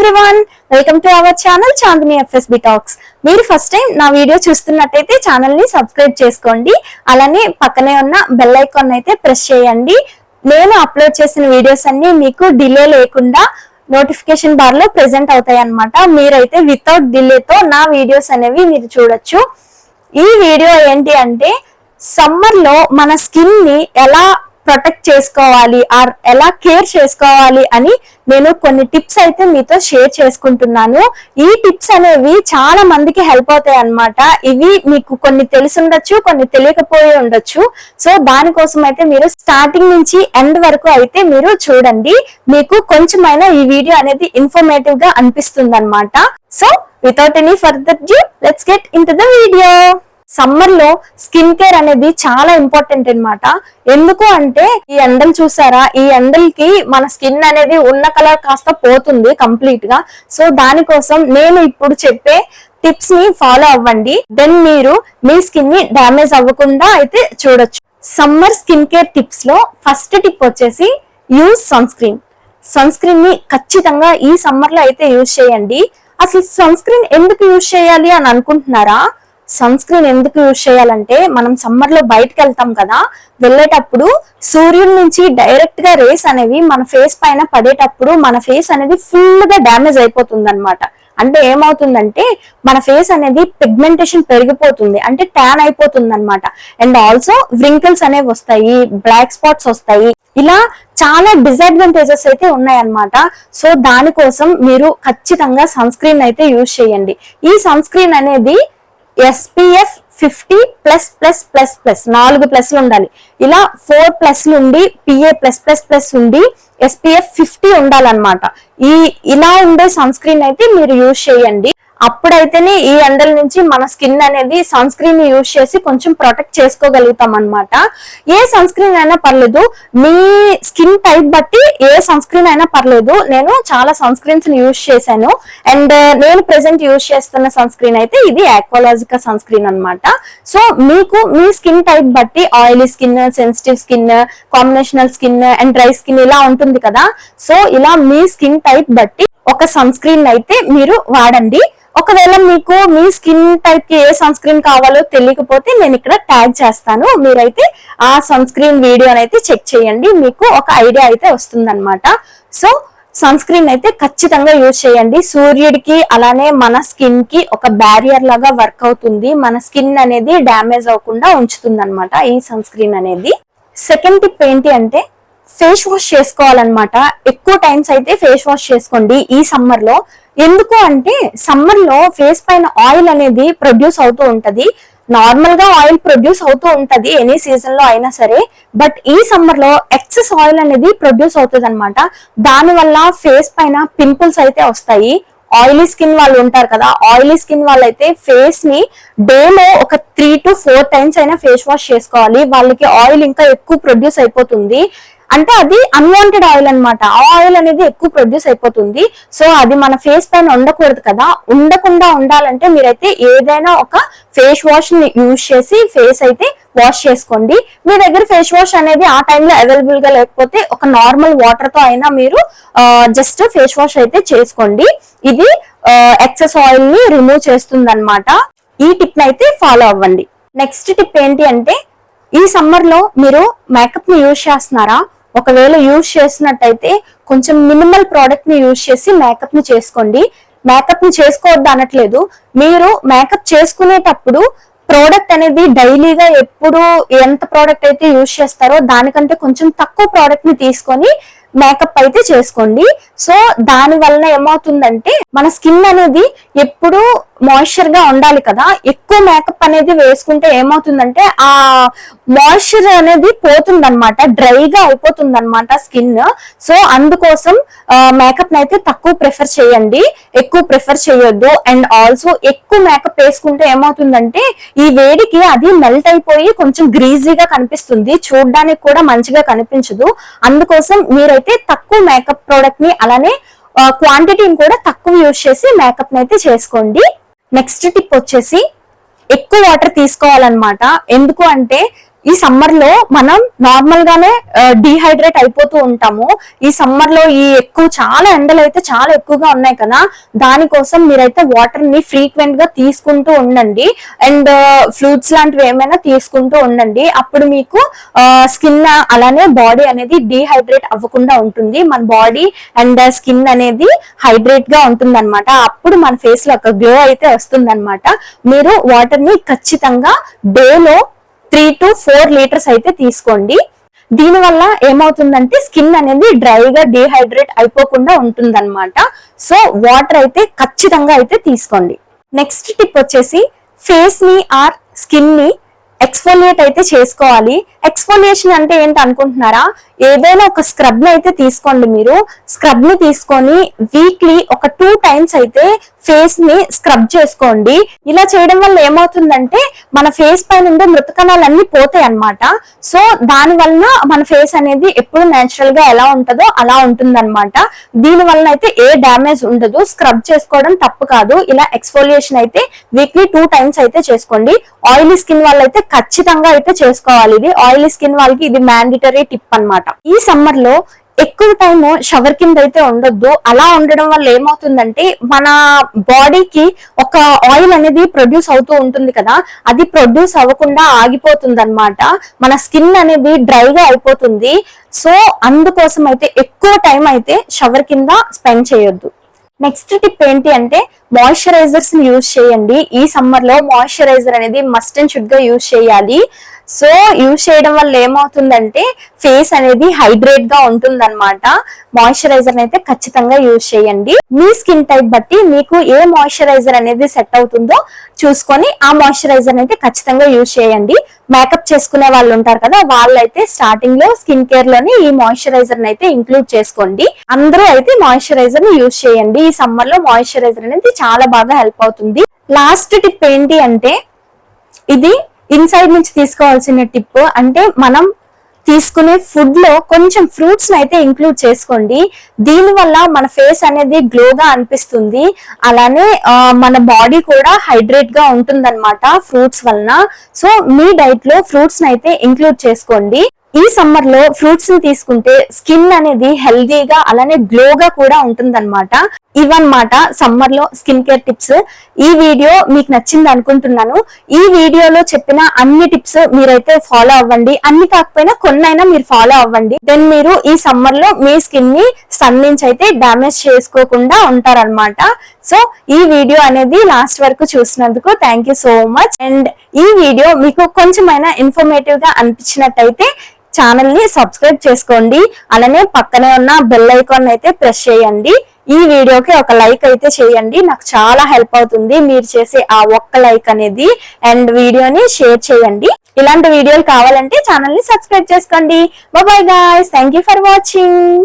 Everyone, welcome to our channel Chandini FSB talks. మీరు first time నా video చూస్తున్నట్టయితే channel ని సబ్స్క్రైబ్ చేసుకోండి. అలానే పక్కనే ఉన్న బెల్ ఐకాన్ అయితే ప్రెస్ చేయండి. నేను అప్లోడ్ చేసిన వీడియోస్ అన్ని మీకు డిలే లేకుండా నోటిఫికేషన్ బార్ లో ప్రెజెంట్ అవుతాయి అన్నమాట. మీరైతే వితౌట్ డిలేతో నా వీడియోస్ అనేవి మీరు చూడొచ్చు. ఈ వీడియో ఏంటి అంటే సమ్మర్ లో మన స్కిన్ ని ఎలా ప్రొటెక్ట్ చేసుకోవాలి ఆర్ ఎలా కేర్ చేసుకోవాలి అని నేను కొన్ని టిప్స్ అయితే మీతో షేర్ చేసుకుంటున్నాను. ఈ టిప్స్ అనేవి చాలా మందికి హెల్ప్ అవుతాయి అన్నమాట. ఇవి మీకు కొన్ని తెలిసి ఉండొచ్చు, కొన్ని తెలియకపోయి ఉండొచ్చు. సో దానికోసం అయితే మీరు స్టార్టింగ్ నుంచి ఎండ్ వరకు అయితే మీరు చూడండి. మీకు కొంచెమైనా ఈ వీడియో అనేది ఇన్ఫర్మేటివ్ గా అనిపిస్తుంది అన్నమాట. So without any further due let's get into the video. Summer లో స్కిన్ కేర్ అనేది చాలా ఇంపార్టెంట్ అన్నమాట. ఎందుకు అంటే ఈ ఎండలు చూసారా, ఈ ఎండలకి మన స్కిన్ అనేది ఉన్న కలర్ కాస్త పోతుంది కంప్లీట్ గా. సో దానికోసం నేను ఇప్పుడు చెప్పే టిప్స్ ని ఫాలో అవ్వండి. దెన్ మీరు మీ స్కిన్ ని డ్యామేజ్ అవ్వకుండా అయితే చూడొచ్చు. సమ్మర్ స్కిన్ కేర్ టిప్స్ లో ఫస్ట్ టిప్ వచ్చేసి use sunscreen. Sunscreen ని ఖచ్చితంగా ఈ సమ్మర్ లో అయితే యూజ్ చేయండి. అసలు సన్ స్క్రీన్ ఎందుకు యూజ్ చేయాలి అని అనుకుంటున్నారా? సన్ స్క్రీన్ ఎందుకు యూజ్ చేయాలంటే మనం సమ్మర్ లో బయటకు వెళ్తాం కదా, వెళ్ళేటప్పుడు సూర్యుడి నుంచి డైరెక్ట్ గా రేస్ అనేవి మన ఫేస్ పైన పడేటప్పుడు మన ఫేస్ అనేది ఫుల్ గా డ్యామేజ్ అయిపోతుంది అనమాట. అంటే ఏమవుతుందంటే మన ఫేస్ అనేది పిగ్మెంటేషన్ పెరిగిపోతుంది, అంటే ట్యాన్ అయిపోతుంది అనమాట. అండ్ ఆల్సో వ్రింకిల్స్ అనేవి వస్తాయి, బ్లాక్ స్పాట్స్ వస్తాయి. ఇలా చాలా డిసడ్వాంటేజెస్ అయితే ఉన్నాయన్నమాట. సో దానికోసం మీరు ఖచ్చితంగా సన్ స్క్రీన్ అయితే యూజ్ చేయండి. ఈ సన్ స్క్రీన్ అనేది SPF 50++++, 4 ప్లస్లు ఉండాలి. ఇలా 4+ నుండి PA+++ ఉండి SPF 50 ఉండాలన్నమాట. ఇలా ఉండే సన్ స్క్రీన్ అయితే మీరు యూజ్ చేయండి. అప్పుడైతేనే ఈ ఎండల నుంచి మన స్కిన్ అనేది సన్ స్క్రీన్ ని యూజ్ చేసి కొంచెం ప్రొటెక్ట్ చేసుకోగలుగుతాం అన్నమాట. ఏ సన్ స్క్రీన్ అయినా పర్లేదు, మీ స్కిన్ టైప్ బట్టి ఏ సన్ స్క్రీన్ అయినా పర్లేదు. నేను చాలా సన్ స్క్రీన్స్ ని యూజ్ చేశాను. అండ్ నేను ప్రెసెంట్ యూజ్ చేస్తున్న సన్ స్క్రీన్ అయితే ఇది ఆక్వాలాజికా సన్ స్క్రీన్ అన్నమాట. సో మీకు మీ స్కిన్ టైప్ బట్టి oily skin, sensitive skin, combinational skin and dry skin ఇలా ఉంటుంది కదా. సో ఇలా మీ స్కిన్ టైప్ బట్టి ఒక సన్ స్క్రీన్ అయితే మీరు వాడండి. ఒకవేళ మీకు మీ స్కిన్ టైప్ కి ఏ సన్ స్క్రీన్ కావాలో తెలియకపోతే నేను ఇక్కడ ట్యాగ్ చేస్తాను. మీరైతే ఆ సన్ స్క్రీన్ వీడియోని అయితే చెక్ చేయండి, మీకు ఒక ఐడియా అయితే వస్తుంది అనమాట. సో సన్ స్క్రీన్ అయితే ఖచ్చితంగా యూజ్ చేయండి. సూర్యుడికి అలానే మన స్కిన్ కి ఒక బ్యారియర్ లాగా వర్క్ అవుతుంది. మన స్కిన్ అనేది డ్యామేజ్ అవ్వకుండా ఉంచుతుంది అనమాట ఈ సన్ స్క్రీన్ అనేది. సెకండ్ టిప్ ఏంటి అంటే ఫేస్ వాష్ చేసుకోవాలన్నమాట. ఎక్కువ టైమ్స్ అయితే ఫేస్ వాష్ చేసుకోండి ఈ సమ్మర్ లో. ఎందుకు అంటే సమ్మర్ లో ఫేస్ పైన ఆయిల్ అనేది ప్రొడ్యూస్ అవుతూ ఉంటది. నార్మల్ గా ఆయిల్ ప్రొడ్యూస్ అవుతూ ఉంటది ఎనీ సీజన్ లో అయినా సరే. బట్ ఈ సమ్మర్ లో ఎక్సెస్ ఆయిల్ అనేది ప్రొడ్యూస్ అవుతుంది అనమాట. దాని వల్ల ఫేస్ పైన పింపుల్స్ అయితే వస్తాయి. ఆయిలీ స్కిన్ వాళ్ళు ఉంటారు కదా, ఆయిలీ స్కిన్ వాళ్ళైతే ఫేస్ ని డేలో ఒక 3 to 4 టైమ్స్ అయినా ఫేస్ వాష్ చేసుకోవాలి. వాళ్ళకి ఆయిల్ ఇంకా ఎక్కువ ప్రొడ్యూస్ అయిపోతుంది. అంటే అది అన్వాంటెడ్ ఆయిల్ అనమాట. ఆ ఆయిల్ అనేది ఎక్కువ ప్రొడ్యూస్ అయిపోతుంది. సో అది మన ఫేస్ పైన ఉండకూడదు కదా. ఉండకుండా ఉండాలంటే మీరైతే ఏదైనా ఒక ఫేస్ వాష్ ని యూజ్ చేసి ఫేస్ అయితే వాష్ చేసుకోండి. మీ దగ్గర ఫేస్ వాష్ అనేది ఆ టైంలో అవైలబుల్ గా లేకపోతే ఒక నార్మల్ వాటర్ తో అయినా మీరు జస్ట్ ఫేస్ వాష్ అయితే చేసుకోండి. ఇది ఎక్సెస్ ఆయిల్ ని రిమూవ్ చేస్తుంది అనమాట. ఈ టిప్ అయితే ఫాలో అవ్వండి. నెక్స్ట్ టిప్ ఏంటి అంటే ఈ సమ్మర్ లో మీరు మేకప్ ని యూజ్ చేస్తున్నారా? ఒకవేళ యూజ్ చేసినట్టయితే కొంచెం మినిమల్ ప్రోడక్ట్ ని యూజ్ చేసి మేకప్ ని చేసుకోండి. మేకప్ ని చేసుకోవద్దు అనట్లేదు. మీరు మేకప్ చేసుకునేటప్పుడు ప్రోడక్ట్ అనేది డైలీగా ఎప్పుడు ఎంత ప్రోడక్ట్ అయితే యూజ్ చేస్తారో దానికంటే కొంచెం తక్కువ ప్రోడక్ట్ ని తీసుకొని మేకప్ అయితే చేసుకోండి. సో దాని వలన ఏమవుతుందంటే మన స్కిన్ అనేది ఎప్పుడు మాయిశ్చర్ గా ఉండాలి కదా. ఎక్కువ మేకప్ అనేది వేసుకుంటే ఏమవుతుందంటే ఆ మాయిశ్చర్ అనేది పోతుంది అనమాట, డ్రైగా అయిపోతుంది అనమాట స్కిన్. సో అందుకోసం మేకప్ అయితే తక్కువ ప్రిఫర్ చేయండి, ఎక్కువ ప్రిఫర్ చేయొద్దు. అండ్ ఆల్సో ఎక్కువ మేకప్ వేసుకుంటే ఏమవుతుందంటే ఈ వేడికి అది మెల్ట్ అయిపోయి కొంచెం గ్రీజీగా కనిపిస్తుంది, చూడడానికి కూడా మంచిగా కనిపించదు. అందుకోసం మీరైతే తక్కువ మేకప్ ప్రోడక్ట్ ని అలానే క్వాంటిటీని కూడా తక్కువ యూజ్ చేసి మేకప్ ని అయితే చేసుకోండి. నెక్స్ట్ టిప్ వచ్చేసి ఎక్కువ వాటర్ తీసుకోవాలన్నమాట. ఎందుకు అంటే ఈ సమ్మర్ లో మనం నార్మల్ గానే డిహైడ్రేట్ అయిపోతూ ఉంటాము. ఈ సమ్మర్ లో చాలా ఎండలు అయితే చాలా ఎక్కువగా ఉన్నాయి కదా, దానికోసం మీరైతే వాటర్ ని ఫ్రీక్వెంట్ గా తీసుకుంటూ ఉండండి. అండ్ ఫ్రూట్స్ లాంటివి ఏమైనా తీసుకుంటూ ఉండండి. అప్పుడు మీకు స్కిన్ అలానే బాడీ అనేది డిహైడ్రేట్ అవ్వకుండా ఉంటుంది. మన బాడీ అండ్ స్కిన్ అనేది హైడ్రేట్ గా ఉంటుంది అనమాట. అప్పుడు మన ఫేస్ లో ఒక గ్లో అయితే వస్తుంది అనమాట. మీరు వాటర్ ని ఖచ్చితంగా డేలో 3 to 4 లీటర్స్ అయితే తీసుకోండి. దీని వల్ల ఏమవుతుందంటే స్కిన్ అనేది డ్రైగా డిహైడ్రేట్ అయిపోకుండా ఉంటుంది అనమాట. సో వాటర్ అయితే ఖచ్చితంగా అయితే తీసుకోండి. నెక్స్ట్ టిప్ వచ్చేసి ఫేస్ ని ఆర్ స్కిన్ ని ఎక్స్ఫోలియేట్ అయితే చేసుకోవాలి. ఎక్స్ఫోలియేషన్ అంటే ఏంటి అనుకుంటున్నారా? ఏదైనా ఒక స్క్రబ్ ని అయితే తీసుకోండి. మీరు స్క్రబ్ ని తీసుకొని వీక్లీ ఒక 2 టైమ్స్ అయితే ఫేస్ ని స్క్రబ్ చేసుకోండి. ఇలా చేయడం వల్ల ఏమవుతుందంటే మన ఫేస్ పైన ఉండే మృత కణాలన్నీ పోతాయి అన్నమాట. సో దాని వలన మన ఫేస్ అనేది ఎప్పుడు నేచురల్ గా ఎలా ఉంటుందో అలా ఉంటుంది అనమాట. దీని వలన అయితే ఏ డ్యామేజ్ ఉండదు. స్క్రబ్ చేసుకోవడం తప్పు కాదు. ఇలా ఎక్స్ఫోలియేషన్ అయితే వీక్లీ 2 టైమ్స్ అయితే చేసుకోండి. ఆయిలీ స్కిన్ వాళ్ళైతే ఖచ్చితంగా అయితే చేసుకోవాలి. ఇది ఆయిలీ స్కిన్ వాళ్ళకి ఇది మ్యాండేటరీ టిప్ అన్నమాట. ఈ సమ్మర్ లో ఎక్కువ టైం షవర్ కింద అయితే ఉండొద్దు. అలా ఉండడం వల్ల ఏమవుతుందంటే మన బాడీకి ఒక ఆయిల్ అనేది ప్రొడ్యూస్ అవుతూ ఉంటుంది కదా, అది ప్రొడ్యూస్ అవ్వకుండా ఆగిపోతుంది అనమాట. మన స్కిన్ అనేది డ్రైగా అయిపోతుంది. సో అందుకోసం అయితే ఎక్కువ టైం అయితే షవర్ కింద స్పెండ్ చేయొద్దు. నెక్స్ట్ టిప్ ఏంటి అంటే మాయిశ్చరైజర్స్ ని యూజ్ చేయండి. ఈ సమ్మర్ లో మాయిశ్చరైజర్ అనేది మస్ట్ అండ్ షుడ్ గా యూజ్ చేయాలి. సో యూజ్ చేయడం వల్ల ఏమవుతుందంటే ఫేస్ అనేది హైడ్రేట్ గా ఉంటుంది అనమాట. మాయిశ్చరైజర్ అయితే ఖచ్చితంగా యూజ్ చేయండి. మీ స్కిన్ టైప్ బట్టి మీకు ఏ మాయిశ్చరైజర్ అనేది సెట్ అవుతుందో చూసుకొని ఆ మాయిశ్చరైజర్ అయితే ఖచ్చితంగా యూజ్ చేయండి. మేకప్ చేసుకునే వాళ్ళు ఉంటారు కదా, వాళ్ళైతే స్టార్టింగ్ లో స్కిన్ కేర్ లోని ఈ మాయిశ్చరైజర్ అయితే ఇంక్లూడ్ చేసుకోండి. అందరూ అయితే మాయిశ్చరైజర్ ని యూజ్ చేయండి. ఈ సమ్మర్ లో మాయిశ్చరైజర్ అనేది చాలా బాగా హెల్ప్ అవుతుంది. లాస్ట్ టిప్ ఏంటి అంటే ఇది ఇన్సైడ్ నుంచి తీసుకోవాల్సిన టిప్. అంటే మనం తీసుకునే ఫుడ్ లో కొంచెం ఫ్రూట్స్ అయితే ఇంక్లూడ్ చేసుకోండి. దీని వల్ల మన ఫేస్ అనేది గ్లోగా అనిపిస్తుంది. అలానే మన బాడీ కూడా హైడ్రేట్ గా ఉంటుంది అనమాట ఫ్రూట్స్ వలన. సో మీ డైట్ లో ఫ్రూట్స్ అయితే ఇంక్లూడ్ చేసుకోండి. ఈ సమ్మర్ లో ఫ్రూట్స్ ని తీసుకుంటే స్కిన్ అనేది హెల్దీగా అలానే గ్లోగా కూడా ఉంటుంది అనమాట. ఇవన్నమాట సమ్మర్ లో స్కిన్ కేర్ టిప్స్. ఈ వీడియో మీకు నచ్చింది అనుకుంటున్నాను. ఈ వీడియోలో చెప్పిన అన్ని టిప్స్ మీరైతే ఫాలో అవ్వండి. అన్ని కాకపోయినా కొన్నైనా మీరు ఫాలో అవ్వండి. దెన్ మీరు ఈ సమ్మర్ లో మీ స్కిన్ ని సన్ నుంచి అయితే డామేజ్ చేసుకోకుండా ఉంటారనమాట. సో ఈ వీడియో అనేది లాస్ట్ వరకు చూసినందుకు thank you so much. And ఈ వీడియో మీకు కొంచెమైనా ఇన్ఫర్మేటివ్ గా అనిపించినట్టయితే ఛానల్ ని సబ్స్క్రైబ్ చేసుకోండి. అలానే పక్కనే ఉన్న బెల్ ఐకాన్ అయితే ప్రెస్ చేయండి. ఈ వీడియోకి ఒక లైక్ అయితే చేయండి. నాకు చాలా హెల్ప్ అవుతుంది మీరు చేసే ఆ ఒక్క లైక్ అనేది. అండ్ వీడియోని షేర్ చేయండి. ఇలాంటి వీడియోలు కావాలంటే ఛానల్ ని సబ్స్క్రైబ్ చేసుకోండి. By bye guys, thank you for watching.